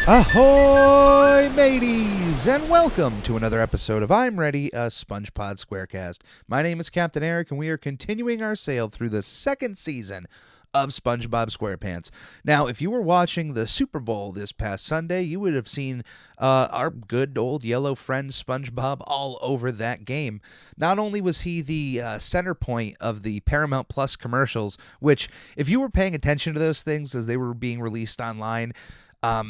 Ahoy, mateys, and welcome to another episode of I'm Ready, a SpongeBob SquareCast. My name is Captain Eric, and we are continuing our sail through the second season of SpongeBob SquarePants. Now, if you were watching the Super Bowl this past Sunday, you would have seen our good old yellow friend SpongeBob all over that game. Not only was he the center point of the Paramount Plus commercials, which, if you were paying attention to those things as they were being released online,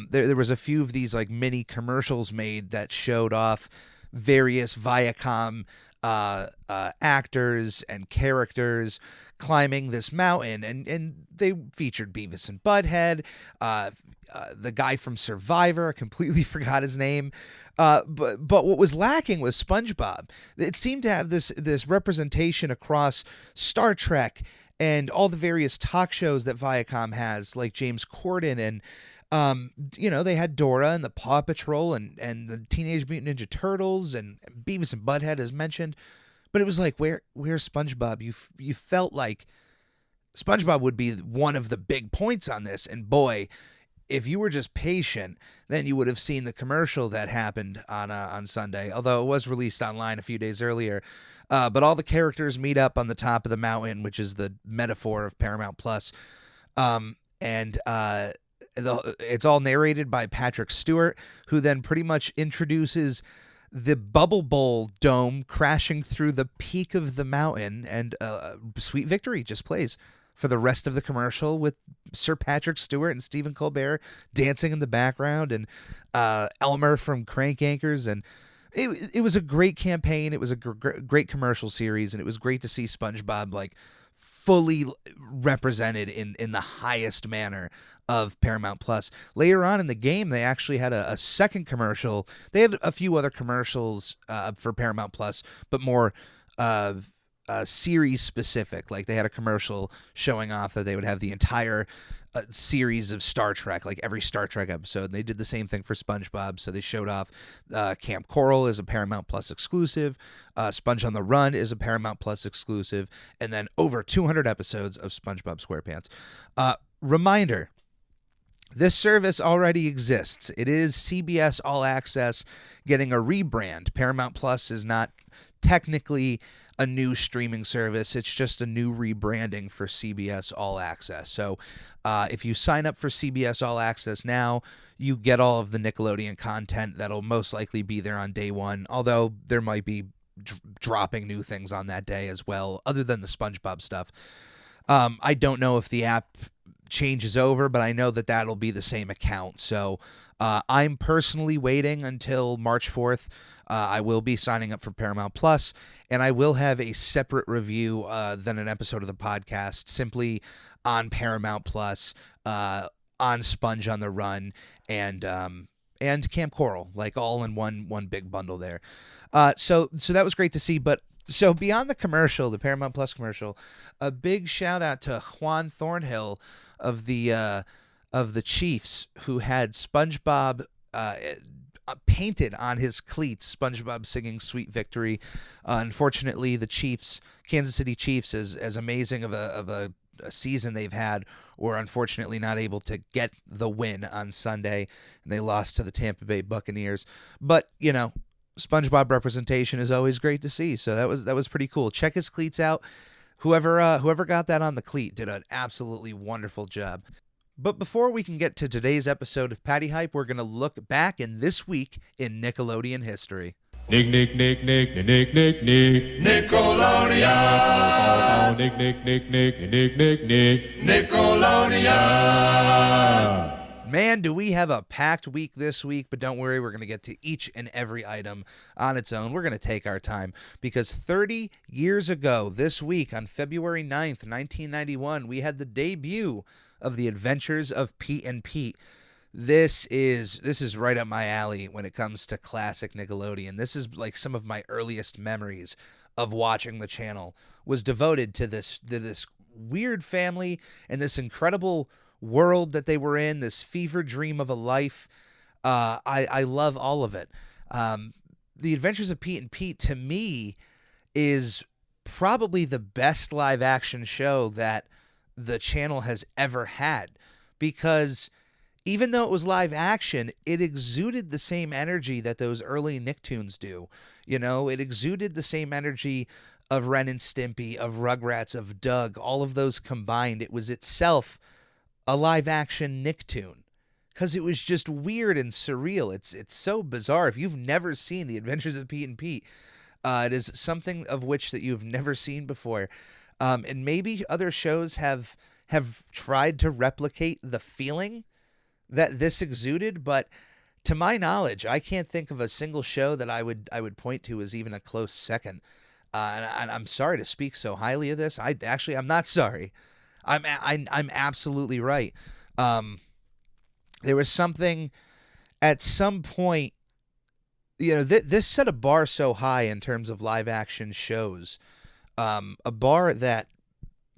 there was a few of these like mini commercials made that showed off various Viacom actors and characters climbing this mountain, and they featured Beavis and Butthead, the guy from Survivor. I completely forgot his name, but what was lacking was SpongeBob. It seemed to have this representation across Star Trek and all the various talk shows that Viacom has, like James Corden and they had Dora and the Paw Patrol and the Teenage Mutant Ninja Turtles and Beavis and Butthead, as mentioned. But it was like, where's SpongeBob? You felt like SpongeBob would be one of the big points on this. And boy, if you were just patient, then you would have seen the commercial that happened on Sunday, although it was released online a few days earlier. But all the characters meet up on the top of the mountain, which is the metaphor of Paramount Plus. It's all narrated by Patrick Stewart, who then pretty much introduces the Bubble Bowl dome crashing through the peak of the mountain, and Sweet Victory just plays for the rest of the commercial with Sir Patrick Stewart and Stephen Colbert dancing in the background, and Elmer from Crank Yankers. And it was a great campaign. It was a great commercial series, and it was great to see SpongeBob like fully represented in the highest manner of Paramount Plus. Later on in the game, they actually had a second commercial. They had a few other commercials for Paramount Plus, but more series specific. Like they had a commercial showing off that they would have the entire series of Star Trek, like every Star Trek episode. And they did the same thing for SpongeBob. So they showed off Camp Coral is a Paramount Plus exclusive. Sponge on the Run is a Paramount Plus exclusive. And then over 200 episodes of SpongeBob SquarePants. Reminder, this service already exists. It is CBS All Access getting a rebrand. Paramount Plus is not technically a new streaming service. It's just a new rebranding for CBS All Access. So if you sign up for CBS All Access now, you get all of the Nickelodeon content that'll most likely be there on day one, although there might be dropping new things on that day as well, other than the SpongeBob stuff. I don't know if the app changes over, but I know that that'll be the same account. So I'm personally waiting until March 4th. I will be signing up for Paramount Plus, and I will have a separate review than an episode of the podcast simply on Paramount Plus, on Sponge on the Run, and Camp Coral, like all in one big bundle there. So that was great to see. But so beyond the commercial, the Paramount Plus commercial, a big shout out to Juan Thornhill of the Chiefs, who had SpongeBob painted on his cleats, SpongeBob singing Sweet Victory. Unfortunately, the Chiefs, Kansas City Chiefs, as amazing of a season they've had, were unfortunately not able to get the win on Sunday, and they lost to the Tampa Bay Buccaneers. But, SpongeBob representation is always great to see, so that was pretty cool. Check his cleats out. Whoever got that on the cleat did an absolutely wonderful job. But before we can get to today's episode of Patty Hype, we're going to look back in this week in Nickelodeon history. Nick, Nickelodeon. Nick, Nickelodeon. Man, do we have a packed week this week, but don't worry, we're going to get to each and every item on its own. We're going to take our time because 30 years ago this week, on February 9th, 1991, we had the debut of The Adventures of Pete and Pete. This is right up my alley when it comes to classic Nickelodeon. This is like some of my earliest memories of watching the channel was devoted to this weird family and this incredible world that they were in, this fever dream of a life. I love all of it. The Adventures of Pete and Pete, to me, is probably the best live action show that the channel has ever had, because even though it was live action, it exuded the same energy that those early Nicktoons do. You know, it exuded the same energy of Ren and Stimpy, of Rugrats, of Doug, all of those combined. It was itself a live action Nicktoon because it was just weird and surreal. It's so bizarre. If you've never seen The Adventures of Pete and Pete, it is something of which that you've never seen before. And maybe other shows have tried to replicate the feeling that this exuded, but to my knowledge, I can't think of a single show that I would point to as even a close second. And I'm sorry to speak so highly of this. I'm not sorry. I'm absolutely right. There was something at some point, you know, this set a bar so high in terms of live action shows, a bar that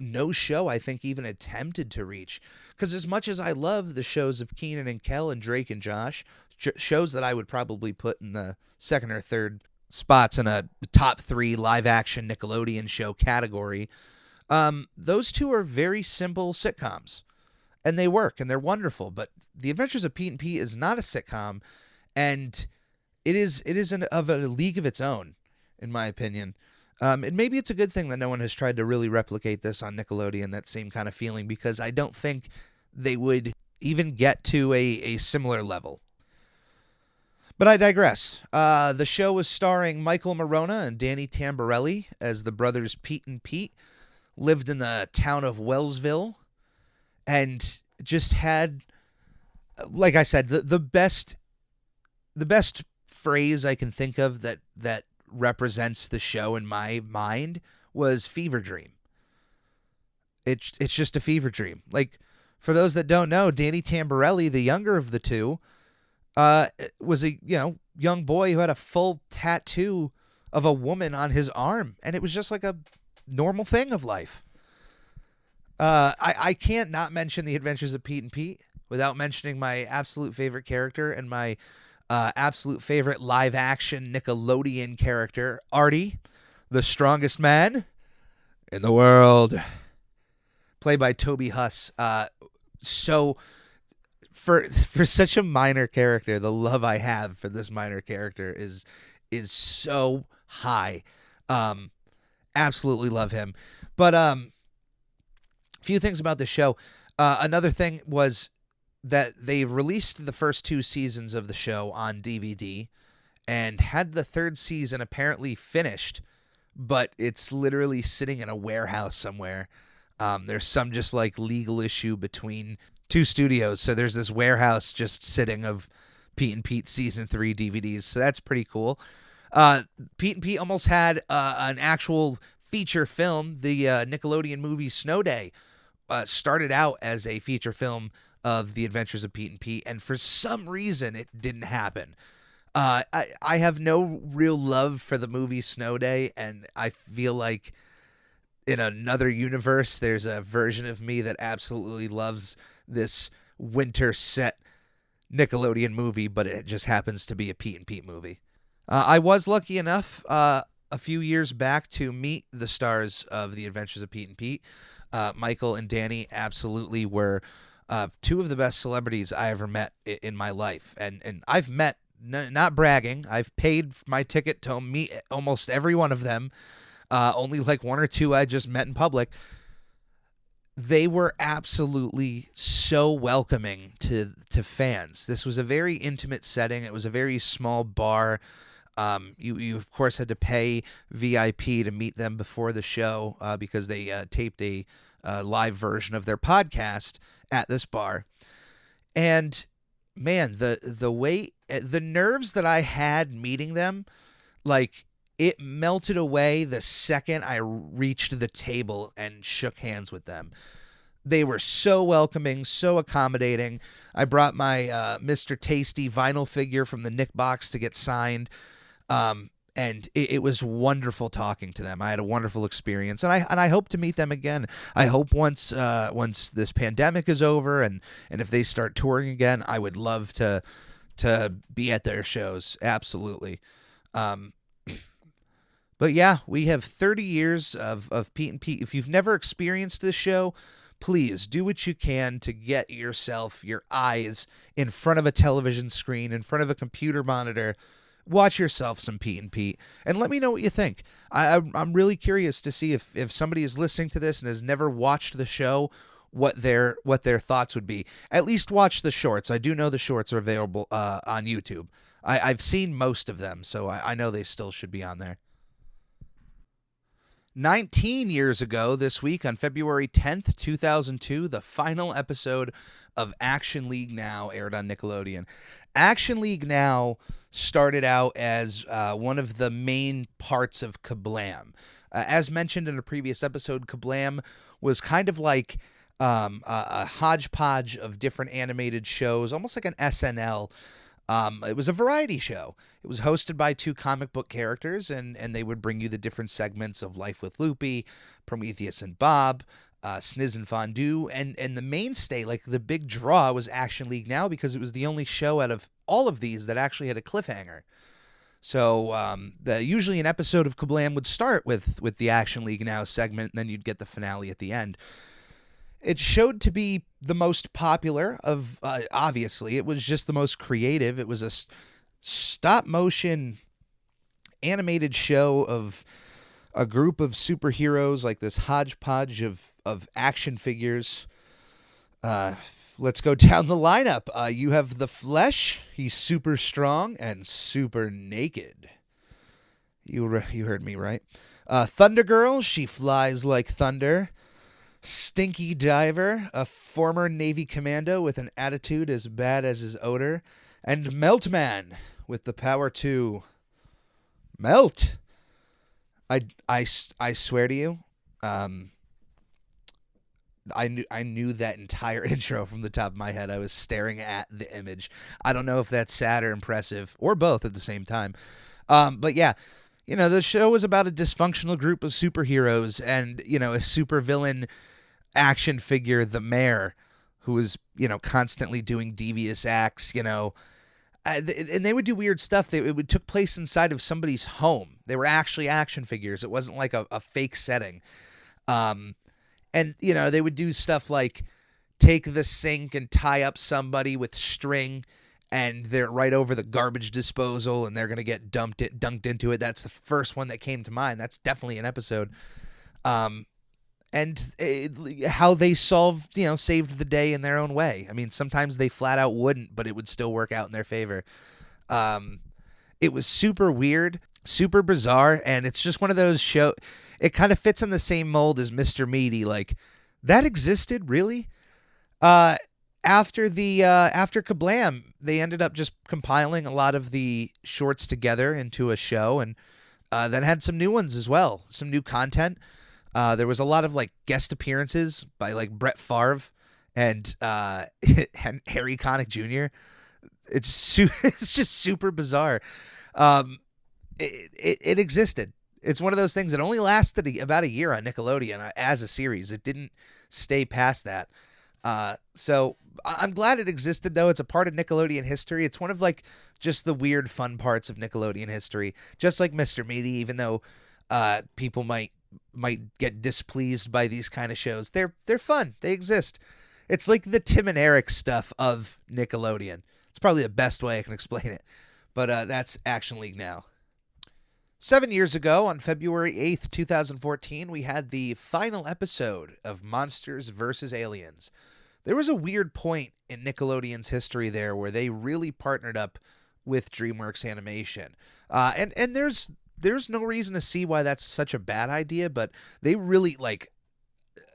no show I think even attempted to reach. Because as much as I love the shows of Keenan and Kel and Drake and Josh, shows that I would probably put in the second or third spots in a top 3 live action Nickelodeon show category, those two are very simple sitcoms, and they work and they're wonderful. But The Adventures of Pete and Pete is not a sitcom, and it is of a league of its own, in my opinion. And maybe it's a good thing that no one has tried to really replicate this on Nickelodeon, that same kind of feeling, because I don't think they would even get to a similar level. But I digress. The show was starring Michael Morona and Danny Tamborelli as the brothers Pete and Pete, lived in the town of Wellsville, and just had, like I said, the best phrase I can think of that represents the show in my mind was fever dream. It's just a fever dream. Like, for those that don't know, Danny Tamborelli, the younger of the two, was a young boy who had a full tattoo of a woman on his arm, and it was just like a normal thing of life. I can't not mention The Adventures of Pete and Pete without mentioning my absolute favorite character and my absolute favorite live action Nickelodeon character, Artie, the strongest man in the world, played by Toby Huss. So for such a minor character, the love I have for this minor character is so high. Absolutely love him. But a few things about the show. Another thing was that they released the first 2 seasons of the show on DVD and had the 3rd season apparently finished, but it's literally sitting in a warehouse somewhere. There's some just like legal issue between 2 studios, so there's this warehouse just sitting of Pete and Pete season 3 DVDs, so that's pretty cool. Pete and Pete almost had an actual feature film. The Nickelodeon movie Snow Day started out as a feature film of The Adventures of Pete and Pete, and for some reason it didn't happen. I have no real love for the movie Snow Day, and I feel like in another universe there's a version of me that absolutely loves this winter set Nickelodeon movie, but it just happens to be a Pete and Pete movie. I was lucky enough a few years back to meet the stars of The Adventures of Pete and Pete. Michael and Danny absolutely were 2 of the best celebrities I ever met in my life. And I've met, not bragging, I've paid my ticket to meet almost every one of them. Only like 1 or 2 I just met in public. They were absolutely so welcoming to fans. This was a very intimate setting. It was a very small bar. You of course had to pay VIP to meet them before the show because they taped a live version of their podcast at this bar. And man, the way, the nerves that I had meeting them, like, it melted away the second I reached the table and shook hands with them. They were so welcoming, so accommodating. I brought my Mr. Tasty vinyl figure from the Nick box to get signed. And it was wonderful talking to them. I had a wonderful experience, and I hope to meet them again. I hope once this pandemic is over and if they start touring again, I would love to be at their shows. Absolutely. But yeah, we have 30 years of Pete and Pete. If you've never experienced this show, please do what you can to get yourself, your eyes, in front of a television screen, in front of a computer monitor. Watch yourself some Pete and Pete, and let me know what you think. I'm really curious to see if somebody is listening to this and has never watched the show, what their thoughts would be. At least watch the shorts. I do know the shorts are available on YouTube. I've seen most of them, so I know they still should be on there. 19 years ago this week, on February 10th, 2002, the final episode of Action League Now aired on Nickelodeon. Action League Now started out as one of the main parts of Kablam. As mentioned in a previous episode, Kablam was kind of like a hodgepodge of different animated shows, almost like an SNL. It was a variety show. It was hosted by two comic book characters, and they would bring you the different segments of Life with Loopy, Prometheus and Bob, Sniz and Fondue, and the mainstay, like the big draw, was Action League Now, because it was the only show out of all of these that actually had a cliffhanger. So usually an episode of Kablam would start with the Action League Now segment, and then you'd get the finale at the end. It showed to be the most popular of, obviously, it was just the most creative. It was a stop-motion animated show of a group of superheroes, like this hodgepodge of action figures. Let's go down the lineup. You have the Flesh. He's super strong and super naked. You heard me right. Thunder Girl. She flies like thunder. Stinky Diver, a former Navy commando with an attitude as bad as his odor. And Meltman, with the power to melt. I swear to you, I knew that entire intro from the top of my head. I was staring at the image. I don't know if that's sad or impressive, or both at the same time. But yeah, the show was about a dysfunctional group of superheroes and, a supervillain action figure, the Mayor, who was, constantly doing devious acts, and they would do weird stuff. It took place inside of somebody's home. They were actually action figures. It wasn't like a fake setting. And, they would do stuff like take the sink and tie up somebody with string, and they're right over the garbage disposal, and they're going to get dunked into it. That's the first one that came to mind. That's definitely an episode. And how they saved the day in their own way. I mean, sometimes they flat out wouldn't, but it would still work out in their favor. It was super weird, super bizarre, and it's just one of those shows. It kind of fits in the same mold as Mr. Meaty. Like, that existed, really? After Kablam, they ended up just compiling a lot of the shorts together into a show, and then had some new ones as well, some new content. There was a lot of like guest appearances by like Brett Favre and Harry Connick Jr. It's just super bizarre. It existed. It's one of those things that only lasted about a year on Nickelodeon as a series. It didn't stay past that. So I'm glad it existed, though. It's a part of Nickelodeon history. It's one of like just the weird fun parts of Nickelodeon history. Just like Mr. Meaty, even though people might get displeased by these kind of shows, they're fun. They exist. It's like the Tim and Eric stuff of Nickelodeon. It's probably the best way I can explain it. But that's Action League Now. 7 years ago, on February 8th, 2014, we had the final episode of Monsters vs. Aliens. There was a weird point in Nickelodeon's history there where they really partnered up with DreamWorks Animation. And there's no reason to see why that's such a bad idea, but they really,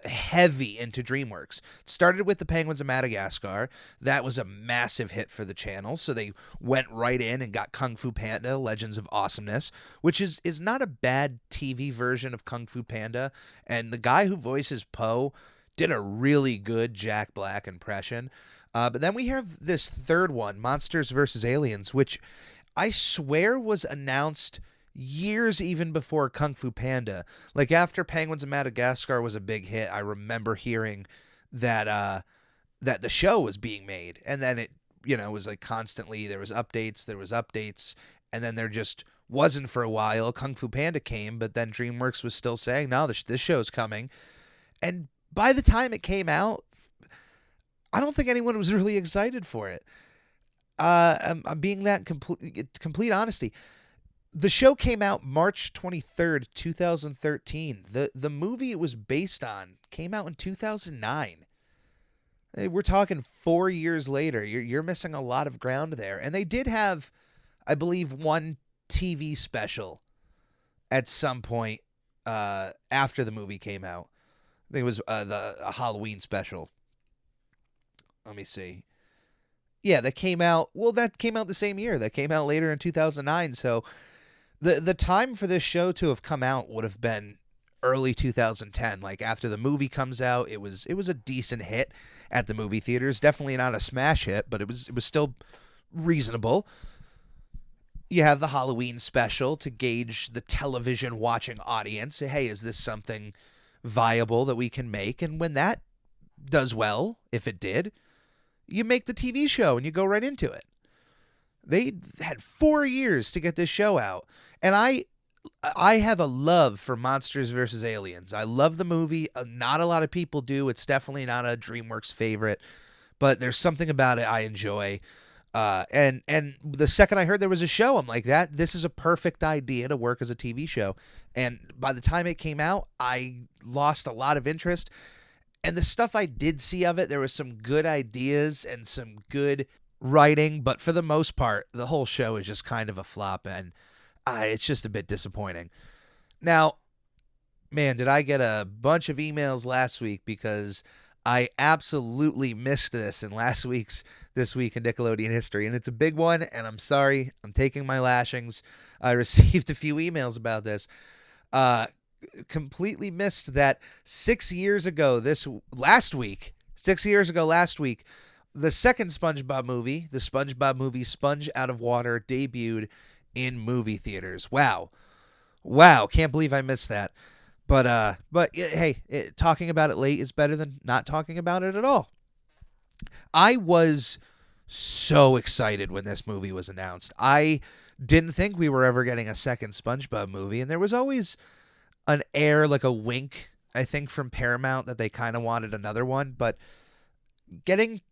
heavy into DreamWorks. It started with the Penguins of Madagascar. That was a massive hit for the channel, so they went right in and got Kung Fu Panda, Legends of Awesomeness, which is not a bad TV version of Kung Fu Panda, and the guy who voices Po did a really good Jack Black impression. But then we have this third one, Monsters vs. Aliens, which I swear was announced years even before Kung Fu Panda. Like, after Penguins of Madagascar was a big hit, I remember hearing that the show was being made, and then it was like constantly there was updates, and then there just wasn't for a while. Kung Fu Panda came, but then DreamWorks was still saying, no, this show's coming. And by the time it came out, I don't think anyone was really excited for it. I'm being that complete honesty. The show came out March 23rd, 2013. The movie it was based on came out in 2009. We're talking 4 years later. You're missing a lot of ground there. And they did have, I believe, one TV special at some point after the movie came out. I think it was a Halloween special. Let me see. Yeah, that came out. Well, that came out the same year. That came out later in 2009. So the time for this show to have come out would have been early 2010. Like after the movie comes out, it was a decent hit at the movie theaters. Definitely not a smash hit, but it was still reasonable. You have the Halloween special to gauge the television watching audience. Say, hey, is this something viable that we can make? And when that does well, if it did, you make the TV show and you go right into it. They had 4 years to get this show out. And I have a love for Monsters vs. Aliens. I love the movie. Not a lot of people do. It's definitely not a DreamWorks favorite, but there's something about it I enjoy. And the second I heard there was a show, I'm like, this is a perfect idea to work as a TV show. And by the time it came out, I lost a lot of interest. And the stuff I did see of it, there was some good ideas and some good writing, but for the most part, the whole show is just kind of a flop, and it's just a bit disappointing. Now, man, did I get a bunch of emails last week because I absolutely missed this in This Week in Nickelodeon History, and it's a big one, and I'm sorry. I'm taking my lashings. I received a few emails about this. Completely missed that 6 years ago last week, the second SpongeBob movie, the SpongeBob movie Sponge Out of Water, debuted in movie theaters. Wow. Can't believe I missed that. But hey, talking about it late is better than not talking about it at all. I was so excited when this movie was announced. I didn't think we were ever getting a second SpongeBob movie, and there was always an air, like a wink, I think, from Paramount that they kind of wanted another one. But getting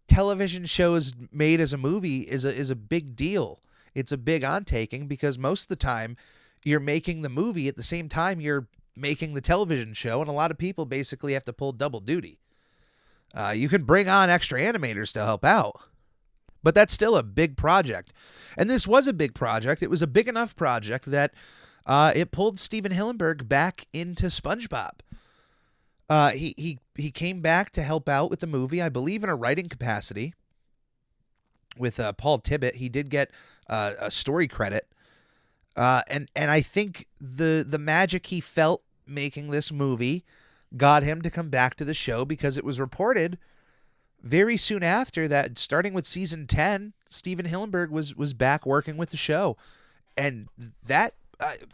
television shows made as a movie is a big deal. It's a big undertaking because most of the time you're making the movie at the same time you're making the television show, and a lot of people basically have to pull double duty. You can bring on extra animators to help out, but that's still a big project. And this was a big project. It was a big enough project that it pulled Steven Hillenburg back into SpongeBob. He came back to help out with the movie, I believe in a writing capacity with Paul Tibbitt. He did get a story credit. And I think the magic he felt making this movie got him to come back to the show, because it was reported very soon after that, starting with season 10, Steven Hillenburg was back working with the show. And that,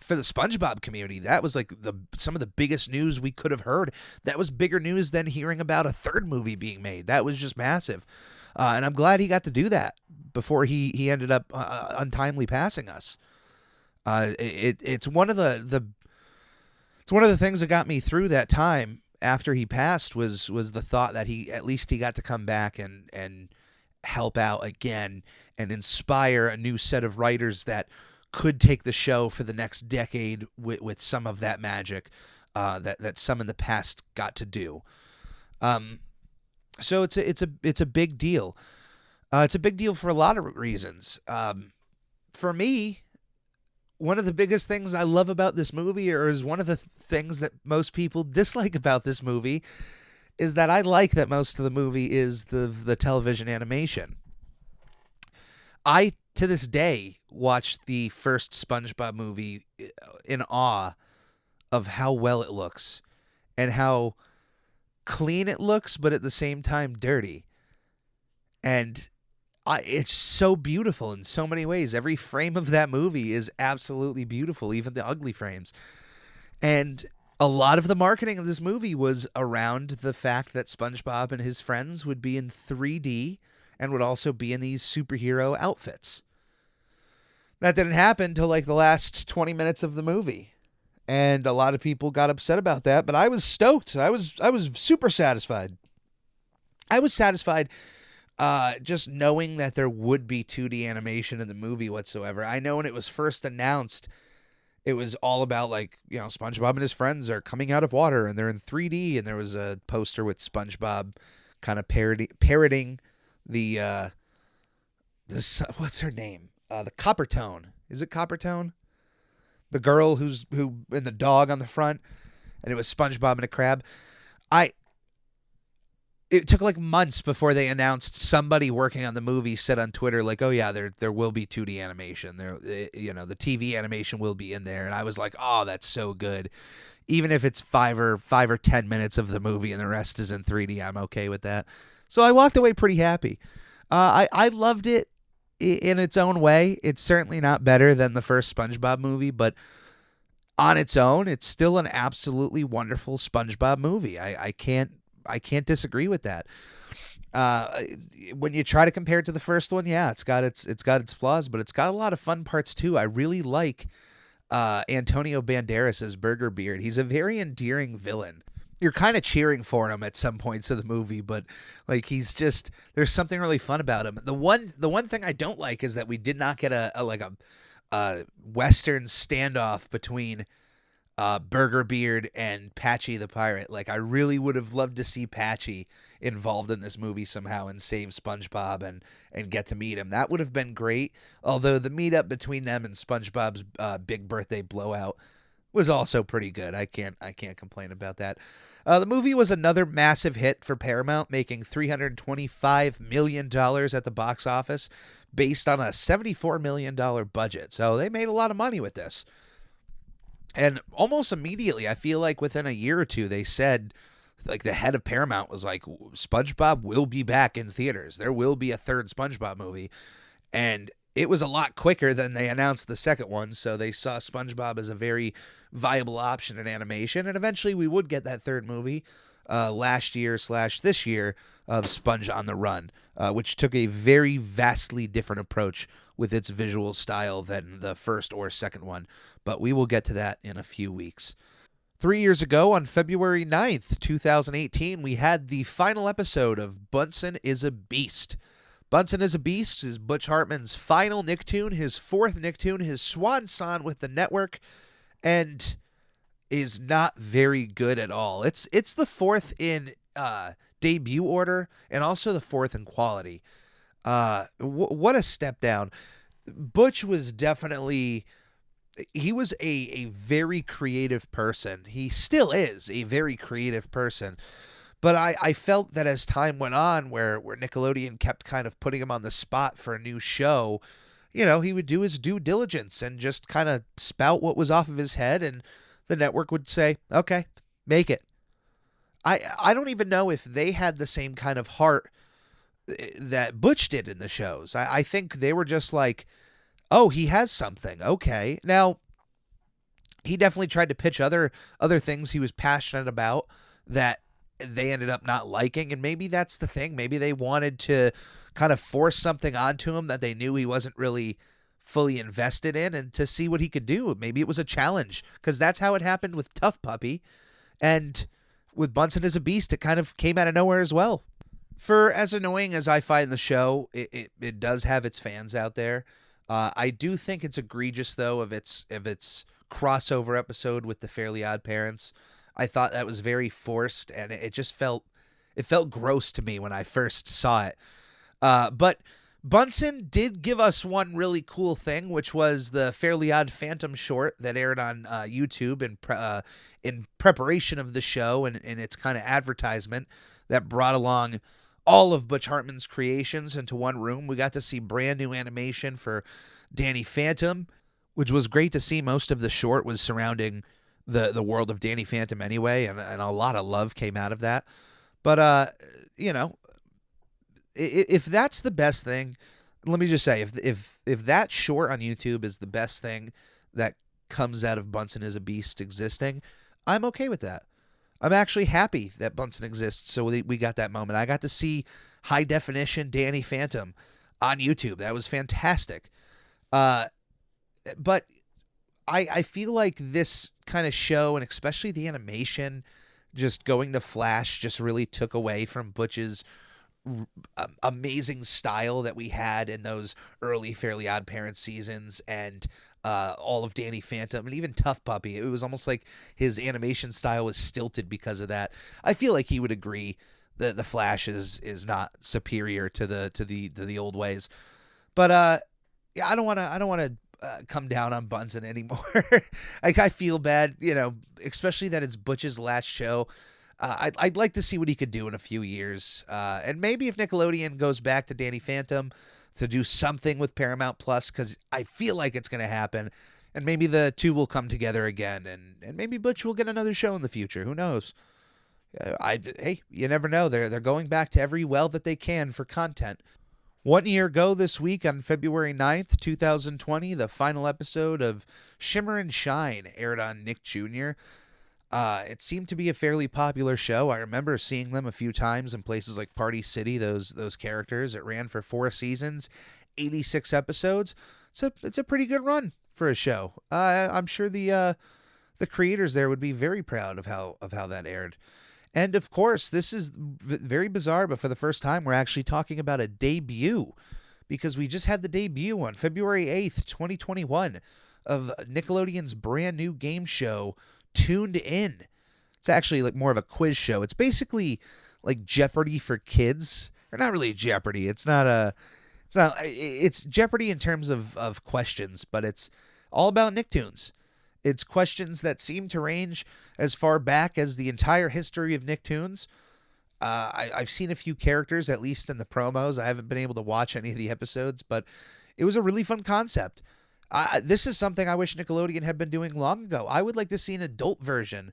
for the SpongeBob community, that was like some of the biggest news we could have heard. That was bigger news than hearing about a third movie being made. That was just massive. And I'm glad he got to do that before he ended up untimely passing us. It's one of the things that got me through that time after he passed was the thought that he got to come back and help out again and inspire a new set of writers that could take the show for the next decade with some of that magic that some in the past got to do. So it's a big deal. It's a big deal for a lot of reasons. For me, one of the biggest things I love about this movie, or is one of the things that most people dislike about this movie, is that I like that most of the movie is the television animation. I, to this day, watch the first SpongeBob movie in awe of how well it looks and how clean it looks, but at the same time dirty. And it's so beautiful in so many ways. Every frame of that movie is absolutely beautiful, even the ugly frames. And a lot of the marketing of this movie was around the fact that SpongeBob and his friends would be in 3D and would also be in these superhero outfits. That didn't happen until like the last 20 minutes of the movie. and a lot of people got upset about that, but I was stoked. I was super satisfied. I was satisfied just knowing that there would be 2D animation in the movie whatsoever. I know when it was first announced, it was all about, like, SpongeBob and his friends are coming out of water and they're in 3D, and there was a poster with SpongeBob kind of parroting the this what's her name? The Coppertone. Is it Coppertone? The girl who and the dog on the front, and it was SpongeBob and a crab. I It took like months before they announced. Somebody working on the movie said on Twitter, like, "Oh yeah, there will be 2D animation. The TV animation will be in there." And I was like, "Oh, that's so good." Even if it's 5 or 10 minutes of the movie and the rest is in 3D, I'm okay with that. So I walked away pretty happy. I loved it in its own way. It's certainly not better than the first SpongeBob movie, but on its own, it's still an absolutely wonderful SpongeBob movie. I can't disagree with that. When you try to compare it to the first one, yeah, it's got its flaws, but it's got a lot of fun parts too. I really like Antonio Banderas as Burger Beard. He's a very endearing villain. You're kind of cheering for him at some points of the movie, but like there's something really fun about him. The one thing I don't like is that we did not get a Western standoff between Burger Beard and Patchy the Pirate. Like, I really would have loved to see Patchy involved in this movie somehow and save SpongeBob and get to meet him. That would have been great. Although the meetup between them and SpongeBob's big birthday blowout was also pretty good. I can't complain about that. The movie was another massive hit for Paramount, making $325 million at the box office based on a $74 million budget. So they made a lot of money with this. And almost immediately, I feel like within a year or two, they said, like, the head of Paramount was like, SpongeBob will be back in theaters. There will be a third SpongeBob movie. And it was a lot quicker than they announced the second one. So they saw SpongeBob as a very viable option in animation. And eventually we would get that third movie last year / this year of Sponge on the Run, which took a very vastly different approach with its visual style than the first or second one. But we will get to that in a few weeks. 3 years ago, on February 9th, 2018, we had the final episode of Bunsen is a Beast. Bunsen is a Beast is Butch Hartman's final Nicktoon, his fourth Nicktoon, his swan song with the network, and is not very good at all. It's the fourth in debut order and also the fourth in quality. What a step down. Butch was definitely... He was a very creative person. He still is a very creative person. But I felt that as time went on, where Nickelodeon kept kind of putting him on the spot for a new show, he would do his due diligence and just kind of spout what was off of his head, and the network would say, okay, make it. I don't even know if they had the same kind of heart that Butch did in the shows. I think they were just like, oh, he has something. Okay. Now, he definitely tried to pitch other things he was passionate about that they ended up not liking, and maybe that's the thing. Maybe they wanted to kind of force something onto him that they knew he wasn't really fully invested in, and to see what he could do. Maybe it was a challenge, because that's how it happened with Tough Puppy, and with Bunsen as a Beast, it kind of came out of nowhere as well. For as annoying as I find the show, it does have its fans out there. I do think it's egregious, though, of its crossover episode with the Fairly Odd Parents. I thought that was very forced, and it just felt gross to me when I first saw it. But Bunsen did give us one really cool thing, which was the Fairly Odd Phantom short that aired on YouTube in preparation of the show and its kind of advertisement that brought along all of Butch Hartman's creations into one room. We got to see brand new animation for Danny Phantom, which was great to see. Most of the short was surrounding the world of Danny Phantom anyway, and a lot of love came out of that. But, if that's the best thing, let me just say, if that short on YouTube is the best thing that comes out of Bunsen is a Beast existing, I'm okay with that. I'm actually happy that Bunsen exists, so we got that moment. I got to see high definition Danny Phantom on YouTube. That was fantastic. But I feel like this kind of show, and especially the animation, just going to Flash, just really took away from Butch's amazing style that we had in those early Fairly Odd Parents seasons, and all of Danny Phantom, and even Tough Puppy. It was almost like his animation style was stilted because of that. I feel like he would agree that the Flash is not superior to the old ways. But yeah, I don't want to come down on Bunsen anymore. Like, I feel bad, especially that it's Butch's last show. I'd like to see what he could do in a few years. And maybe if Nickelodeon goes back to Danny Phantom to do something with Paramount Plus, because I feel like it's going to happen. And maybe the two will come together again. And maybe Butch will get another show in the future. Who knows? Hey, you never know. They're going back to every well that they can for content. 1 year ago this week, on February 9th, 2020, the final episode of Shimmer and Shine aired on Nick Jr. It seemed to be a fairly popular show. I remember seeing them a few times in places like Party City, those characters. It ran for 4 seasons, 86 episodes. It's a pretty good run for a show. I'm sure the creators there would be very proud of how that aired. And of course, this is very bizarre, but for the first time, we're actually talking about a debut, because we just had the debut on February 8th, 2021, of Nickelodeon's brand new game show, Tuned In. It's actually like more of a quiz show. It's basically like Jeopardy for kids. Or not really Jeopardy. It's Jeopardy in terms of questions, but it's all about Nicktoons. It's questions that seem to range as far back as the entire history of Nicktoons. I've seen a few characters, at least in the promos. I haven't been able to watch any of the episodes, but it was a really fun concept. This is something I wish Nickelodeon had been doing long ago. I would like to see an adult version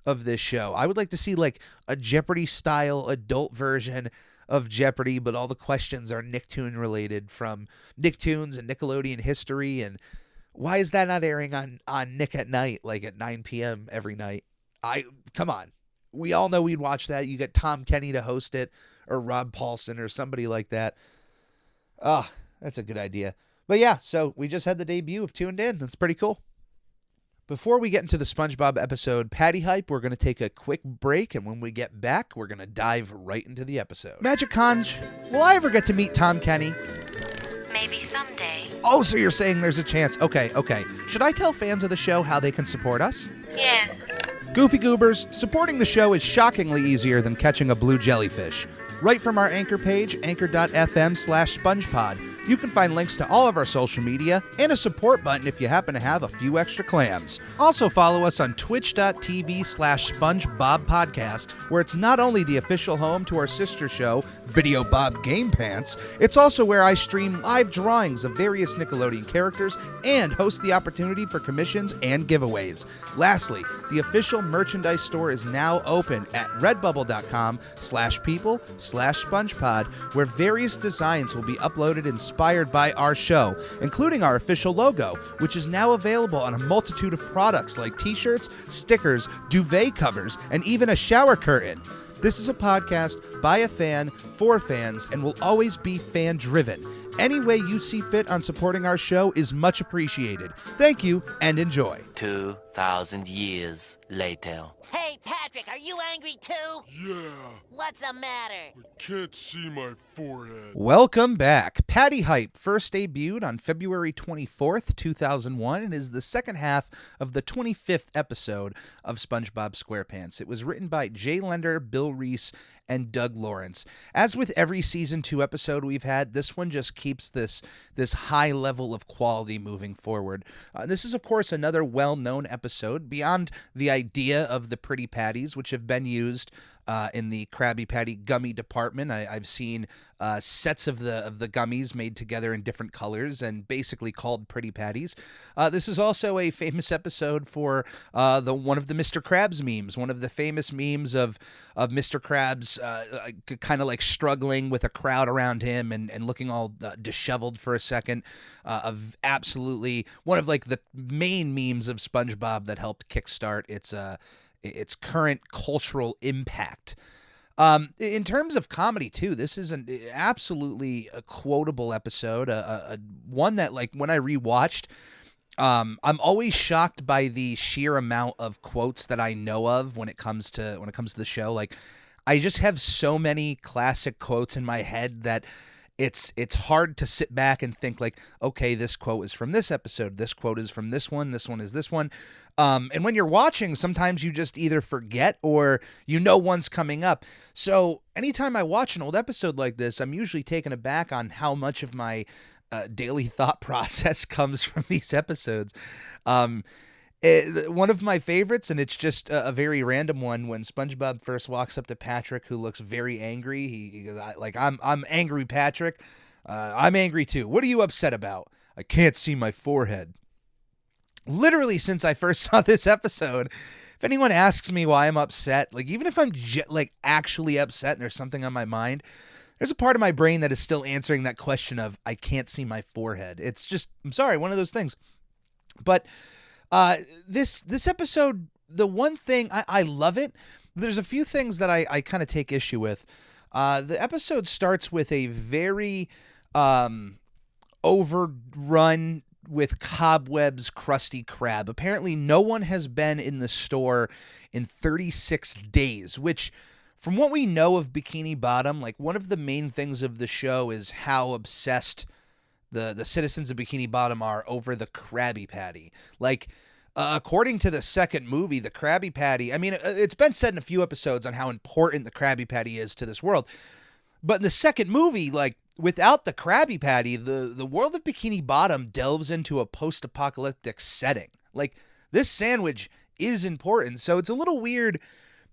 of this show. I would like to see like a Jeopardy-style adult version of Jeopardy, but all the questions are Nicktoon related, from Nicktoons and Nickelodeon history. And why is that not airing on Nick at Night, like at 9 p.m. every night? Come on. We all know we'd watch that. You get Tom Kenny to host it, or Rob Paulson, or somebody like that. That's a good idea. But yeah, so we just had the debut of Tuned In. That's pretty cool. Before we get into the SpongeBob episode Patty Hype, we're going to take a quick break, and when we get back, we're going to dive right into the episode. Magic Conj, will I ever get to meet Tom Kenny? Maybe someday. Oh, so you're saying there's a chance. Okay. Should I tell fans of the show how they can support us? Yes. Goofy Goobers, supporting the show is shockingly easier than catching a blue jellyfish. Right from our Anchor page, anchor.fm/SpongePod, you can find links to all of our social media and a support button if you happen to have a few extra clams. Also follow us on twitch.tv/SpongeBobPodcast, where it's not only the official home to our sister show, Video Bob Game Pants, it's also where I stream live drawings of various Nickelodeon characters and host the opportunity for commissions and giveaways. Lastly, the official merchandise store is now open at redbubble.com/people/SpongePod, where various designs will be uploaded inspired by our show, including our official logo, which is now available on a multitude of products like t-shirts, stickers, duvet covers, and even a shower curtain. This is a podcast by a fan, for fans, and will always be fan-driven. Any way you see fit on supporting our show is much appreciated. Thank you, and enjoy. 2,000 years later. Hey, Patrick, are you angry too? Yeah, What's the matter? I can't see my forehead. Welcome back. Patty Hype first debuted on February 24th, 2001, and is the second half of the 25th episode of SpongeBob SquarePants. It was written by Jay Lender, Bill Reese, and Doug Lawrence. As with every Season 2 episode we've had, this one just keeps this high level of quality moving forward. This is, of course, another well-known episode, beyond the idea of the Pretty Patties, which have been used in the Krabby Patty gummy department. I've seen sets of the gummies made together in different colors and basically called Pretty Patties. This is also a famous episode for one of the Mr. Krabs memes, one of the famous memes of Mr. Krabs kind of like struggling with a crowd around him and looking all disheveled for a second. Of absolutely one of like the main memes of SpongeBob that helped kickstart its current cultural impact. In terms of comedy too, this is an absolutely a quotable episode, one that, like, when I rewatched, I'm always shocked by the sheer amount of quotes that I know of when it comes to the show. Like, I just have so many classic quotes in my head that it's hard to sit back and think like, okay, this quote is from this episode, this quote is from this one is this one. And when you're watching, sometimes you just either forget or one's coming up. So anytime I watch an old episode like this, I'm usually taken aback on how much of my daily thought process comes from these episodes. One of my favorites, and it's just a very random one, when SpongeBob first walks up to Patrick, who looks very angry. He goes, I'm angry, Patrick. I'm angry too. What are you upset about? I can't see my forehead. Literally, since I first saw this episode, if anyone asks me why I'm upset, like, even if I'm actually upset and there's something on my mind, there's a part of my brain that is still answering that question of, I can't see my forehead. It's just, I'm sorry, one of those things. But this episode, the one thing, I love it. There's a few things that I kind of take issue with. The episode starts with a very overrun with cobwebs Krusty Krab. Apparently no one has been in the store in 36 days, which, from what we know of Bikini Bottom, like, one of the main things of the show is how obsessed the citizens of Bikini Bottom are over the Krabby Patty. Like, according to the second movie, the Krabby Patty, I mean, it's been said in a few episodes on how important the Krabby Patty is to this world. But in the second movie, like, without the Krabby Patty, the world of Bikini Bottom delves into a post-apocalyptic setting. Like, this sandwich is important, so it's a little weird.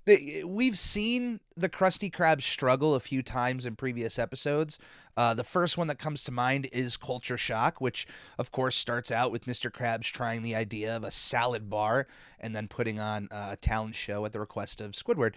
We've seen the Krusty Krab struggle a few times in previous episodes. The first one that comes to mind is Culture Shock, which, of course, starts out with Mr. Krabs trying the idea of a salad bar and then putting on a talent show at the request of Squidward.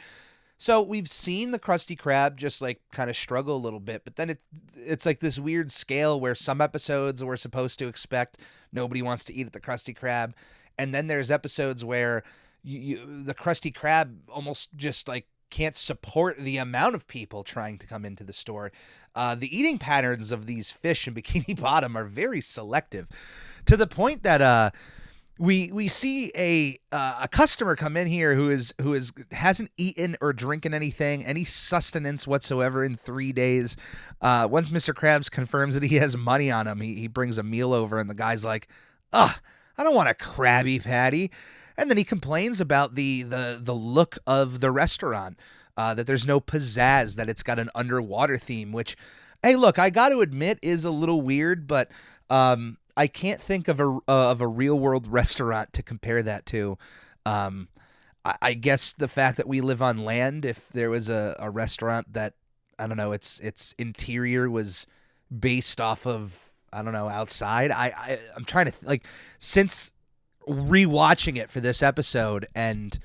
So we've seen the Krusty Krab just, like, kind of struggle a little bit, but then it's like this weird scale where some episodes we're supposed to expect nobody wants to eat at the Krusty Krab, and then there's episodes where the Krusty Krab almost just, like, can't support the amount of people trying to come into the store. The eating patterns of these fish in Bikini Bottom are very selective, to the point that we see a customer come in here who hasn't eaten or drinking any sustenance whatsoever in 3 days. Once Mr. Krabs confirms that he has money on him, he brings a meal over, and the guy's like, "Ugh, I don't want a Krabby Patty." And then he complains about the look of the restaurant, that there's no pizzazz, that it's got an underwater theme, which, hey, look, I got to admit is a little weird, but I can't think of a real world restaurant to compare that to. I guess the fact that we live on land, if there was a restaurant that, I don't know, its interior was based off of, I don't know, outside. I'm trying to since rewatching it for this episode and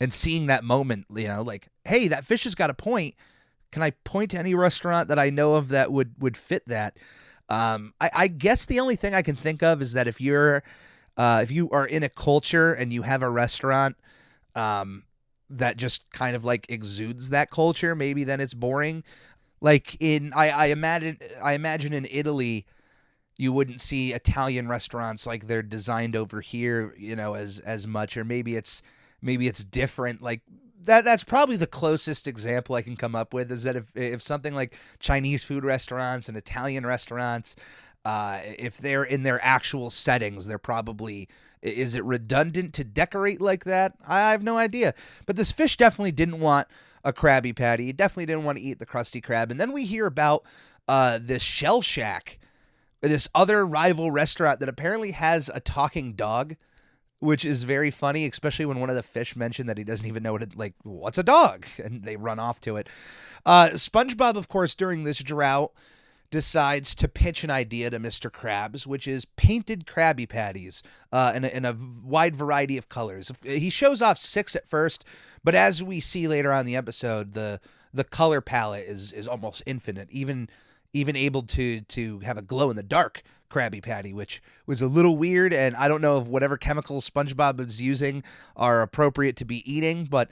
seeing that moment, like, hey, that fish has got a point. Can I point to any restaurant that I know of that would fit that? I guess the only thing I can think of is that if you are in a culture and you have a restaurant that just kind of, like, exudes that culture, maybe then it's boring. Like, I imagine in Italy, you wouldn't see Italian restaurants like they're designed over here, as much, or maybe it's different. Like, that's probably the closest example I can come up with, is that if something like Chinese food restaurants and Italian restaurants, if they're in their actual settings, they're probably, is it redundant to decorate like that? I have no idea. But this fish definitely didn't want a Krabby Patty. He definitely didn't want to eat the Krusty Krab. And then we hear about this Shell Shack, this other rival restaurant that apparently has a talking dog, which is very funny, especially when one of the fish mentioned that he doesn't even know what's a dog, and they run off to it. SpongeBob, of course, during this drought, decides to pitch an idea to Mr. Krabs, which is painted Krabby Patties in a wide variety of colors. He shows off 6 at first, but as we see later on in the episode, the color palette is almost infinite, even able to have a glow-in-the-dark Krabby Patty, which was a little weird, and I don't know if whatever chemicals SpongeBob is using are appropriate to be eating, but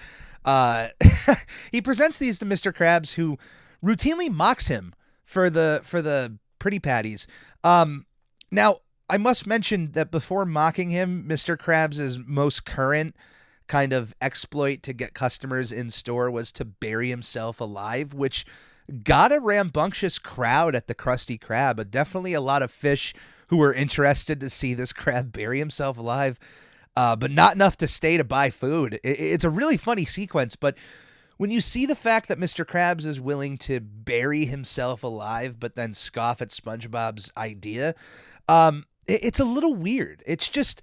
he presents these to Mr. Krabs, who routinely mocks him for the pretty patties. Now, I must mention that before mocking him, Mr. Krabs' most current kind of exploit to get customers in store was to bury himself alive, which got a rambunctious crowd at the Krusty Krab. Definitely a lot of fish who were interested to see this crab bury himself alive, but not enough to stay to buy food. It's a really funny sequence, but when you see the fact that Mr. Krabs is willing to bury himself alive but then scoff at SpongeBob's idea, it's a little weird. It's just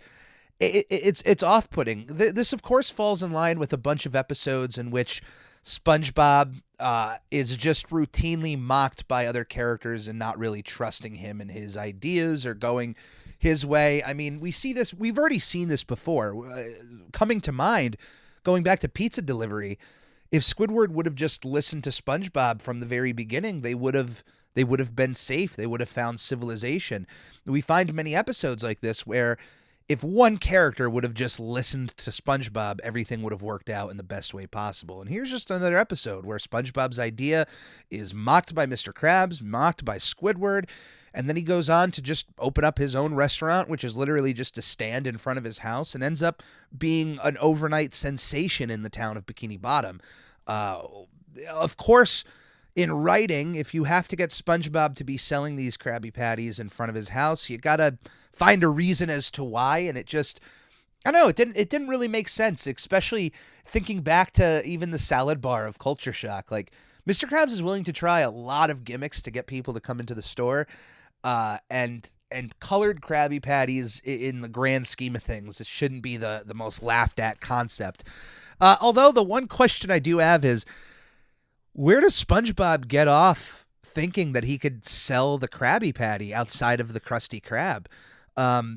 it's off-putting. This, of course, falls in line with a bunch of episodes in which SpongeBob is just routinely mocked by other characters and not really trusting him and his ideas or going his way. I mean, we've already seen this before. Coming to mind, going back to pizza delivery, if Squidward would have just listened to SpongeBob from the very beginning, they would have been safe. They would have found civilization. We find many episodes like this where if one character would have just listened to SpongeBob, everything would have worked out in the best way possible. And here's just another episode where SpongeBob's idea is mocked by Mr. Krabs, mocked by Squidward, and then he goes on to just open up his own restaurant, which is literally just a stand in front of his house, and ends up being an overnight sensation in the town of Bikini Bottom. Of course, in writing, if you have to get SpongeBob to be selling these Krabby Patties in front of his house, you gotta find a reason as to why, and it just, I don't know, it didn't really make sense, especially thinking back to even the salad bar of Culture Shock. Like, Mr. Krabs is willing to try a lot of gimmicks to get people to come into the store, and colored Krabby Patties, in the grand scheme of things, it shouldn't be the most laughed at concept. Although the one question I do have is, where does SpongeBob get off thinking that he could sell the Krabby Patty outside of the Krusty Krab?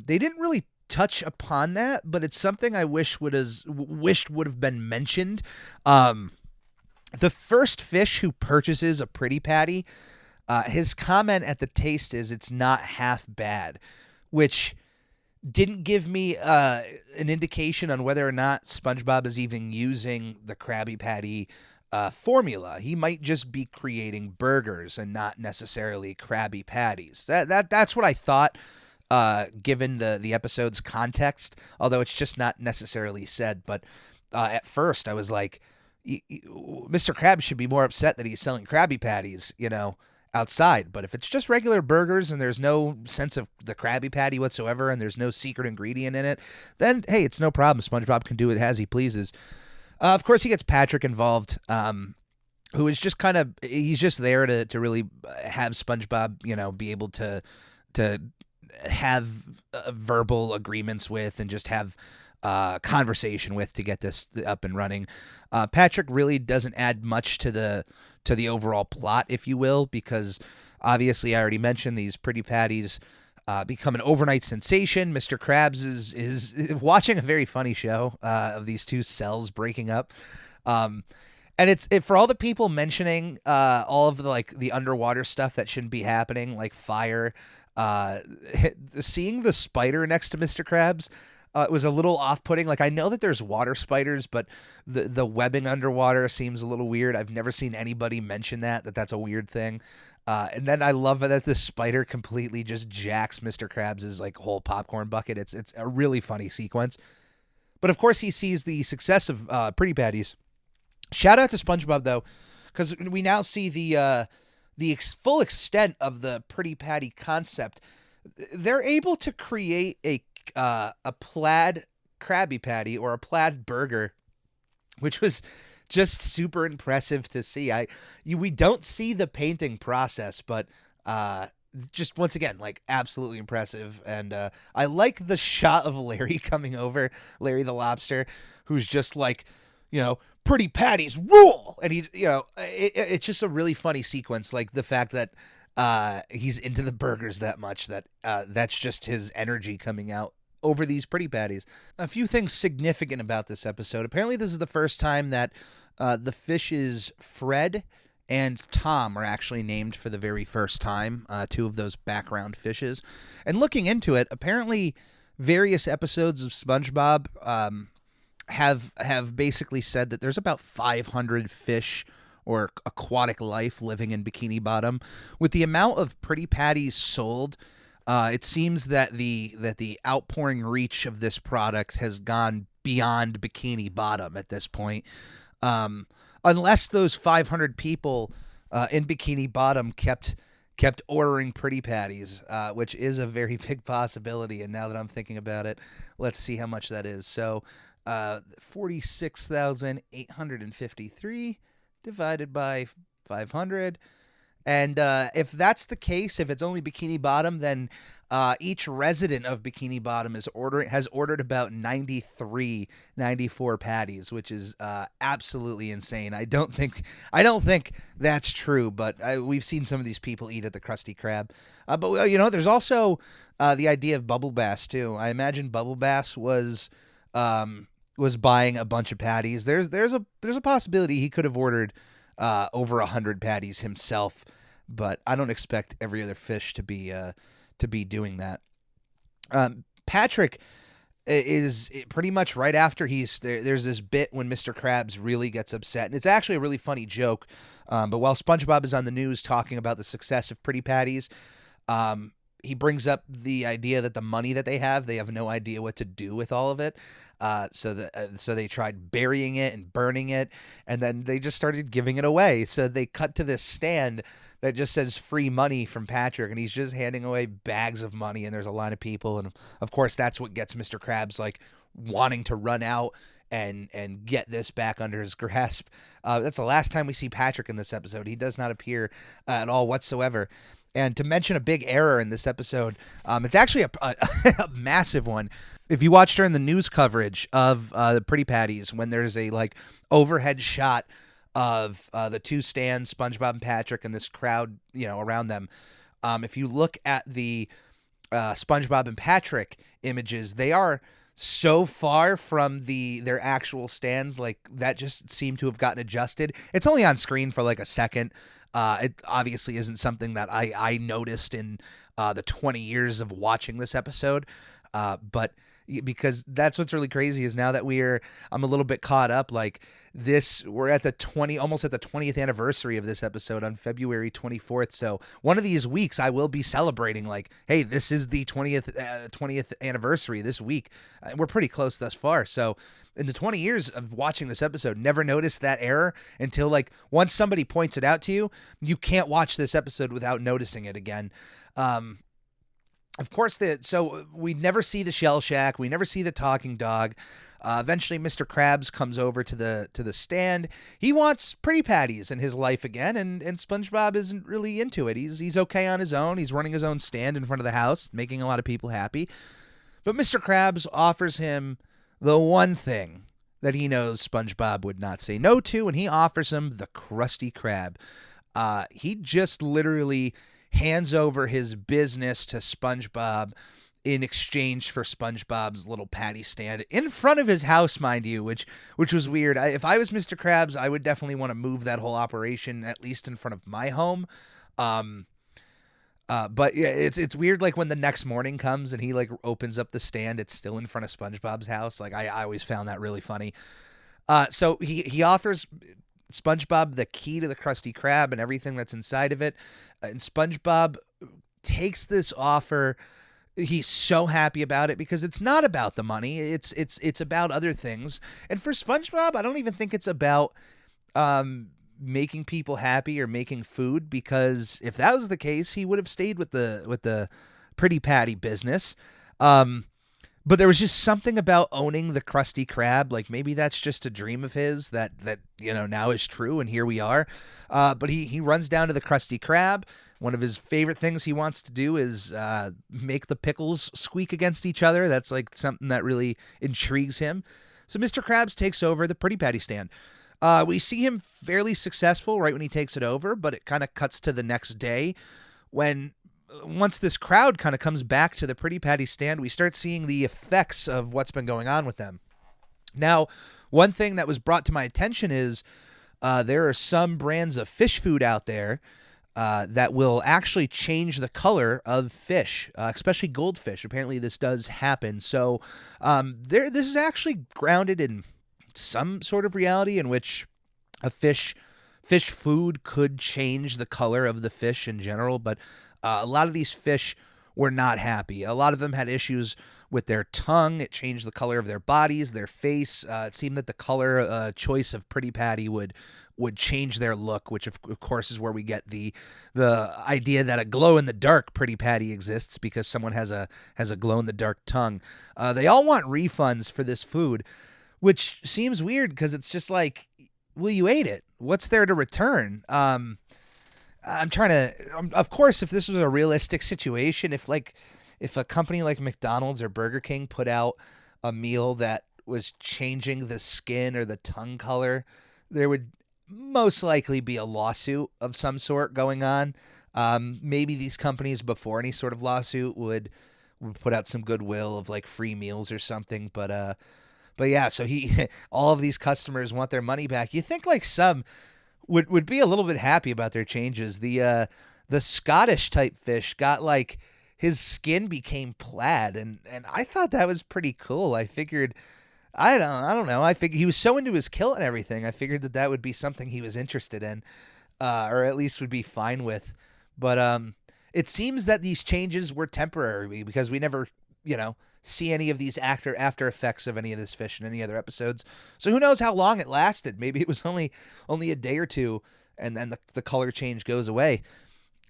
They didn't really touch upon that, but it's something I wished would have been mentioned. The first fish who purchases a Pretty Patty, his comment at the taste is it's not half bad, which didn't give me an indication on whether or not SpongeBob is even using the Krabby Patty formula. He might just be creating burgers and not necessarily Krabby Patties. That's what I thought, given the episode's context, although it's just not necessarily said. But at first I was like, Mr. Krabs should be more upset that he's selling Krabby Patties, outside. But if it's just regular burgers and there's no sense of the Krabby Patty whatsoever and there's no secret ingredient in it, then hey, it's no problem. SpongeBob can do it as he pleases. Of course, he gets Patrick involved, who is just he's just there to really have SpongeBob, be able to have verbal agreements with and just have conversation with to get this up and running. Patrick really doesn't add much to the overall plot, if you will, because obviously I already mentioned these Pretty Patties become an overnight sensation. Mr. Krabs is watching a very funny show of these two cells breaking up. And it's for all the people mentioning all of the underwater stuff that shouldn't be happening, like fire, seeing the spider next to Mr. Krabs, it was a little off-putting. Like, I know that there's water spiders, but the webbing underwater seems a little weird. I've never seen anybody mention that's a weird thing. And then I love that the spider completely just jacks Mr. Krabs' whole popcorn bucket. It's a really funny sequence. But of course he sees the success of Pretty Patties. Shout out to SpongeBob though, because we now see the full extent of the Pretty Patty concept. They're able to create a plaid Krabby Patty or a plaid burger, which was just super impressive to see. We don't see the painting process, but just once again, absolutely impressive. And I like the shot of Larry coming over, Larry the lobster, who's just Pretty Patties rule, and he, it's just a really funny sequence. Like the fact that he's into the burgers that much that that's just his energy coming out over these Pretty Patties. A few things significant about this episode. Apparently this is the first time that the fishes Fred and Tom are actually named for the very first time, two of those background fishes. And looking into it, apparently various episodes of SpongeBob have basically said that there's about 500 fish or aquatic life living in Bikini Bottom. With the amount of Pretty Patties sold, It seems that the outpouring reach of this product has gone beyond Bikini Bottom at this point. Unless those 500 people in Bikini Bottom kept ordering Pretty Patties, which is a very big possibility. And now that I'm thinking about it, let's see how much that is. So 46,853 divided by 500. And if that's the case, if it's only Bikini Bottom, then each resident of Bikini Bottom has ordered about 94 patties, which is absolutely insane. I don't think that's true, but we've seen some of these people eat at the Krusty Krab. But there's also the idea of Bubble Bass too. I imagine Bubble Bass was buying a bunch of patties. There's a possibility he could have ordered over 100 patties himself, but I don't expect every other fish to be doing that. Patrick is pretty much right after there's this bit when Mr. Krabs really gets upset, and it's actually a really funny joke. But while SpongeBob is on the news talking about the success of Pretty Patties, he brings up the idea that the money that they have no idea what to do with all of it. So they tried burying it and burning it, and then they just started giving it away. So they cut to this stand that just says free money from Patrick, and he's just handing away bags of money, and there's a line of people, and of course that's what gets Mr. Krabs like wanting to run out and get this back under his grasp. That's the last time we see Patrick in this episode. He does not appear at all whatsoever. And to mention a big error in this episode, it's actually a massive one. If you watch during the news coverage of the Pretty Patties, when there's a overhead shot of the two stands, SpongeBob and Patrick, and this crowd, around them, if you look at the SpongeBob and Patrick images, they are so far from their actual stands, that just seemed to have gotten adjusted. It's only on screen for a second. It obviously isn't something that I noticed in the 20 years of watching this episode, but because that's what's really crazy is now that I'm a little bit caught up. We're at almost at the 20th anniversary of this episode on February 24th. So one of these weeks I will be celebrating hey, this is the 20th anniversary this week. We're pretty close thus far. So in the 20 years of watching this episode, never noticed that error until once somebody points it out to you, you can't watch this episode without noticing it again. Of course, so we never see the Shell Shack. We never see the talking dog. Eventually, Mr. Krabs comes over to the stand. He wants Pretty Patties in his life again, and SpongeBob isn't really into it. He's okay on his own. He's running his own stand in front of the house, making a lot of people happy. But Mr. Krabs offers him the one thing that he knows SpongeBob would not say no to, and he offers him the Krusty Krab. He just literally hands over his business to SpongeBob in exchange for SpongeBob's little patty stand in front of his house, mind you, which was weird. If I was Mr. Krabs, I would definitely want to move that whole operation at least in front of my home. But yeah, it's weird. When the next morning comes and he opens up the stand, it's still in front of SpongeBob's house. I always found that really funny. So he offers SpongeBob the key to the Krusty Krab and everything that's inside of it. And SpongeBob takes this offer. He's so happy about it because it's not about the money. It's about other things. And for SpongeBob, I don't even think it's about making people happy or making food, because if that was the case, he would have stayed with the Pretty Patty business. But there was just something about owning the Krusty Krab. Maybe that's just a dream of his that now is true, and here we are. But he runs down to the Krusty Krab. One of his favorite things he wants to do is make the pickles squeak against each other. That's something that really intrigues him. So Mr. Krabs takes over the Pretty Patty stand. We see him fairly successful right when he takes it over, but it kind of cuts to the next day when once this crowd kind of comes back to the Pretty Patty stand, we start seeing the effects of what's been going on with them. Now, one thing that was brought to my attention is there are some brands of fish food out there that will actually change the color of fish, especially goldfish. Apparently this does happen. So this is actually grounded in some sort of reality in which a fish food could change the color of the fish in general, but a lot of these fish were not happy. A lot of them had issues with their tongue. It changed the color of their bodies, their face. It seemed that the color choice of Pretty Patty would change their look, which of course is where we get the idea that a glow in the dark Pretty Patty exists because someone has a glow in the dark tongue. They all want refunds for this food, which seems weird because it's just like, well, you ate it. What's there to return? I'm trying to, of course, if this was a realistic situation, if a company like McDonald's or Burger King put out a meal that was changing the skin or the tongue color, there would most likely be a lawsuit of some sort going on. Maybe these companies, before any sort of lawsuit, would put out some goodwill of like free meals or something. But yeah, so all of these customers want their money back. You think like some would be a little bit happy about their changes. The Scottish type fish got like, his skin became plaid, and I thought that was pretty cool. I figured, I don't know. I figured he was so into his kill and everything. I figured that would be something he was interested in, or at least would be fine with. But it seems that these changes were temporary because we never, see any of these after effects of any of this fish in any other episodes. So who knows how long it lasted? Maybe it was only a day or two, and then the color change goes away.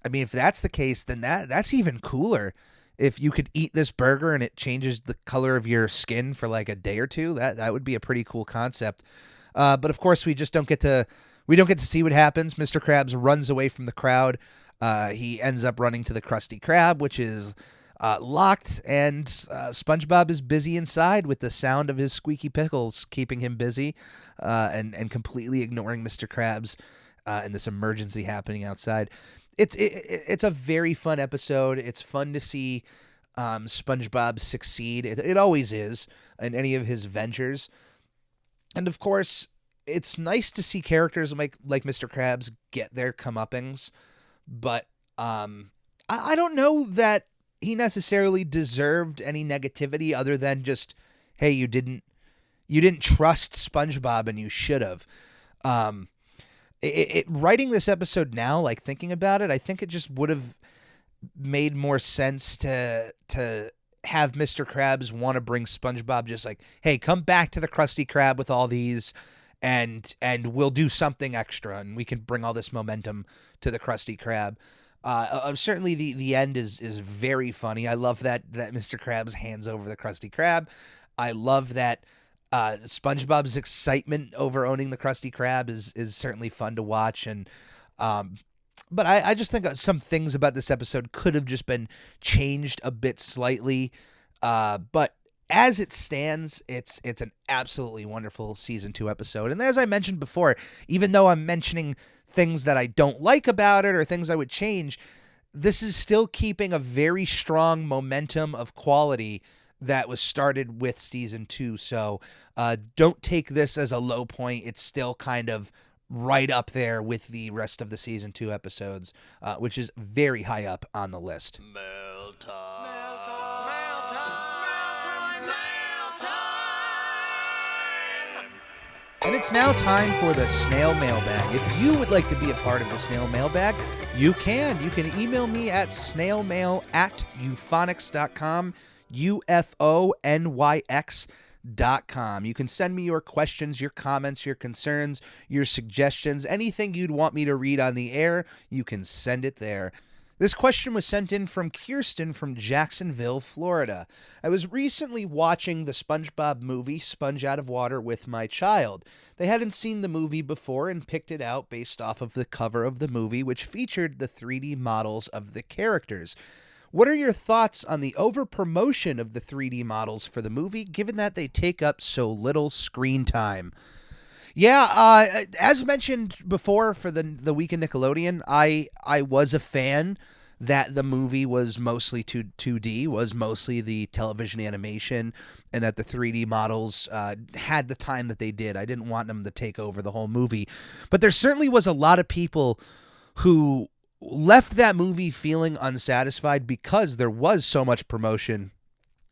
I mean, if that's the case, then that's even cooler. If you could eat this burger and it changes the color of your skin for like a day or two, that would be a pretty cool concept. But of course, we don't get to see what happens. Mr. Krabs runs away from the crowd. He ends up running to the Krusty Krab, which is locked, and SpongeBob is busy inside with the sound of his squeaky pickles keeping him busy, and completely ignoring Mr. Krabs and this emergency happening outside. It's a very fun episode. It's fun to see SpongeBob succeed. It always is in any of his ventures. And of course, it's nice to see characters like Mr. Krabs get their comeuppings. But I don't know that he necessarily deserved any negativity other than just, hey, you didn't trust SpongeBob and you should have. Writing this episode now, like thinking about it, I think it just would have made more sense to have Mr. Krabs want to bring SpongeBob just like, hey, come back to the Krusty Krab with all these, and we'll do something extra, and we can bring all this momentum to the Krusty Krab. Certainly the end is very funny. I love that Mr. Krabs hands over the Krusty Krab. I love that SpongeBob's excitement over owning the Krusty Krab is certainly fun to watch. And but I just think some things about this episode could have just been changed a bit slightly. But as it stands, it's an absolutely wonderful season 2 episode. And as I mentioned before, even though I'm mentioning things that I don't like about it or things I would change, this is still keeping a very strong momentum of quality that was started with season 2. So don't take this as a low point. It's still kind of right up there with the rest of the season 2 episodes, which is very high up on the list. Mail time. And it's now time for the Snail Mailbag. If you would like to be a part of the Snail Mailbag, you can. You can email me at snailmail@euphonics.com, UFONYX.com. You can send me your questions, your comments, your concerns, your suggestions, anything you'd want me to read on the air, you can send it there. This question was sent in from Kirsten from Jacksonville, Florida. I was recently watching the SpongeBob movie, Sponge Out of Water, with my child. They hadn't seen the movie before and picked it out based off of the cover of the movie, which featured the 3D models of the characters. What are your thoughts on the over-promotion of the 3D models for the movie, given that they take up so little screen time? Yeah, as mentioned before for the week in Nickelodeon, I was a fan that the movie was mostly 2D, was mostly the television animation, and that the 3D models had the time that they did. I didn't want them to take over the whole movie. But there certainly was a lot of people who left that movie feeling unsatisfied because there was so much promotion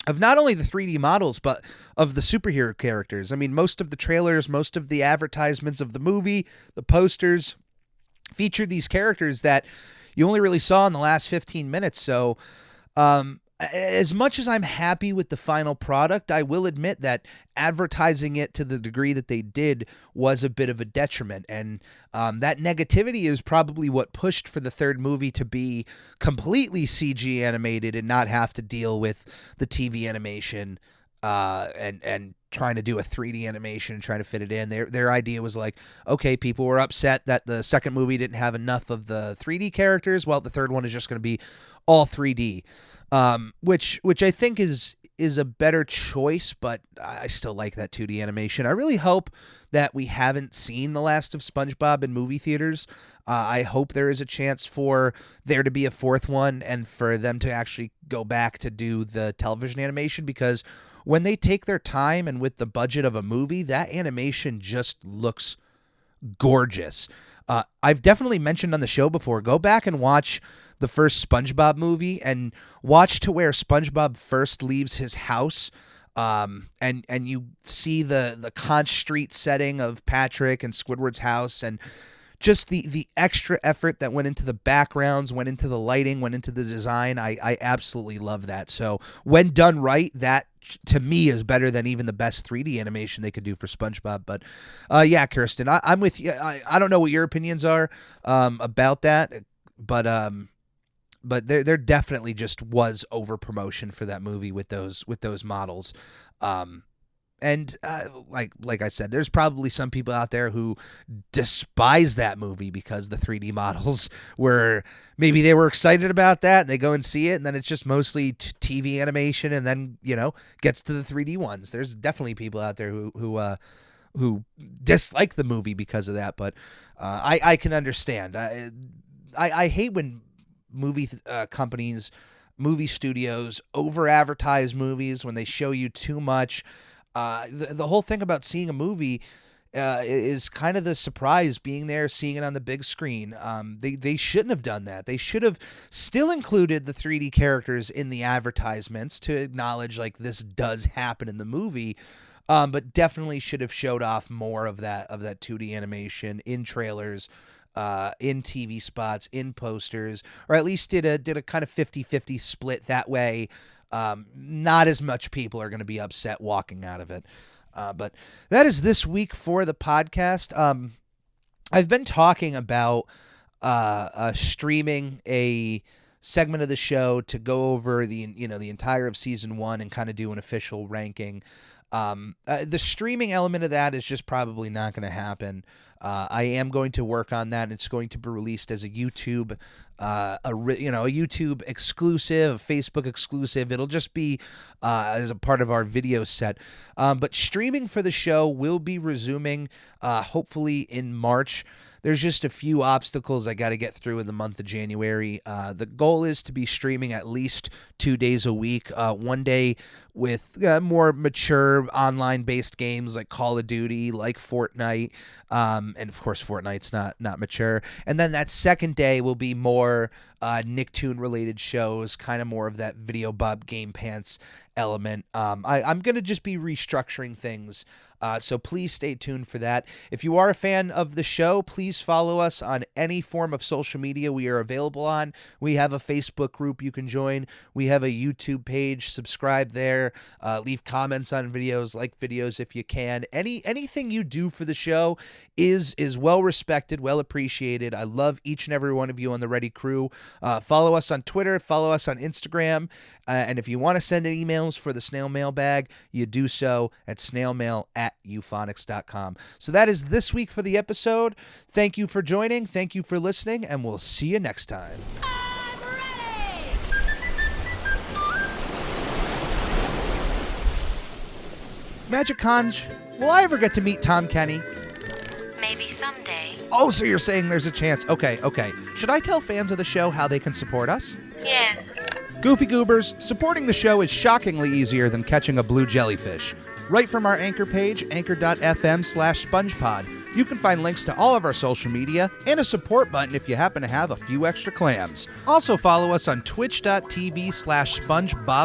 of not only the 3D models, but of the superhero characters. I mean, most of the trailers, most of the advertisements of the movie, the posters, featured these characters that you only really saw in the last 15 minutes. So As much as I'm happy with the final product, I will admit that advertising it to the degree that they did was a bit of a detriment. And that negativity is probably what pushed for the third movie to be completely CG animated and not have to deal with the TV animation and trying to do a 3D animation and trying to fit it in. Their idea was like, okay, people were upset that the second movie didn't have enough of the 3D characters. Well, the third one is just going to be all 3D. Which I think is a better choice, but I still like that 2D animation. I really hope that we haven't seen the last of SpongeBob in movie theaters. I hope there is a chance for there to be a fourth one and for them to actually go back to do the television animation, because when they take their time and with the budget of a movie, that animation just looks gorgeous. I've definitely mentioned on the show before, go back and watch the first SpongeBob movie and watch to where SpongeBob first leaves his house, and you see the Conch Street setting of Patrick and Squidward's house, and just the extra effort that went into the backgrounds, went into the lighting, went into the design. I absolutely love that. So when done right, that to me is better than even the best 3D animation they could do for SpongeBob. But yeah, Kirsten, I'm with you. I don't know what your opinions are about that, but there definitely just was over promotion for that movie with those models. And like I said, there's probably some people out there who despise that movie because the 3D models maybe they were excited about that and they go and see it, and then it's just mostly TV animation, and then gets to the 3D ones. There's definitely people out there who dislike the movie because of that, but I can understand. I hate when movie companies, movie studios over advertise movies, when they show you too much. The whole thing about seeing a movie is kind of the surprise, being there, seeing it on the big screen. They shouldn't have done that. They should have still included the 3D characters in the advertisements to acknowledge like this does happen in the movie. But definitely should have showed off more of that 2D animation in trailers, in TV spots, in posters, or at least did a kind of 50-50 split. That way, not as much people are going to be upset walking out of it. But that is this week for the podcast. I've been talking about streaming a segment of the show to go over the entire of season 1 and kind of do an official ranking. The streaming element of that is just probably not going to happen. I am going to work on that, and it's going to be released as a YouTube, a YouTube exclusive, a Facebook exclusive. It'll just be as a part of our video set. But streaming for the show will be resuming, hopefully in March. There's just a few obstacles I got to get through in the month of January. The goal is to be streaming at least 2 days a week, one day with more mature online-based games like Call of Duty, like Fortnite, and of course Fortnite's not mature. And then that second day will be more Nicktoon-related shows, kind of more of that Video Bob Game Pants element. I'm going to just be restructuring things, so please stay tuned for that. If you are a fan of the show, please follow us on any form of social media we are available on. We have a Facebook group you can join. We have a YouTube page. Subscribe there. Leave comments on videos, like videos if you can. Anything you do for the show is well respected, well appreciated. I love each and every one of you on the Ready Crew. Follow us on Twitter. Follow us on Instagram. And if you want to send in emails for the Snail Mailbag, you do so at snailmail@euphonics.com. So that is this week for the episode. Thank you for joining. Thank you for listening, and we'll see you next time. I'm ready! Magic Conj, will I ever get to meet Tom Kenny? Maybe someday. Oh, so you're saying there's a chance. Okay. Should I tell fans of the show how they can support us? Yes. Goofy Goobers, supporting the show is shockingly easier than catching a blue jellyfish. Right from our anchor page, anchor.fm/SpongePod. You can find links to all of our social media and a support button if you happen to have a few extra clams. Also follow us on twitch.tv/SpongeBob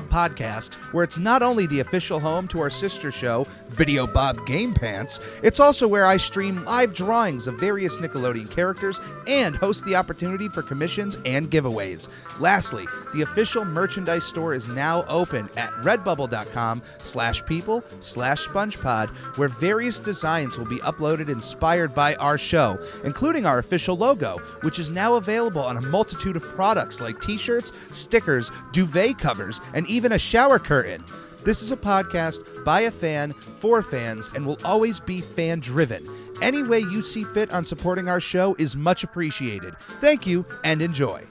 where it's not only the official home to our sister show, Video Bob Game Pants, it's also where I stream live drawings of various Nickelodeon characters and host the opportunity for commissions and giveaways. Lastly, the official merchandise store is now open at redbubble.com/people/SpongePod, where various designs will be uploaded inspired by our show, including our official logo, which is now available on a multitude of products like t-shirts, stickers, duvet covers, and even a shower curtain. This is a podcast by a fan, for fans, and will always be fan-driven. Any way you see fit on supporting our show is much appreciated. Thank you, and enjoy.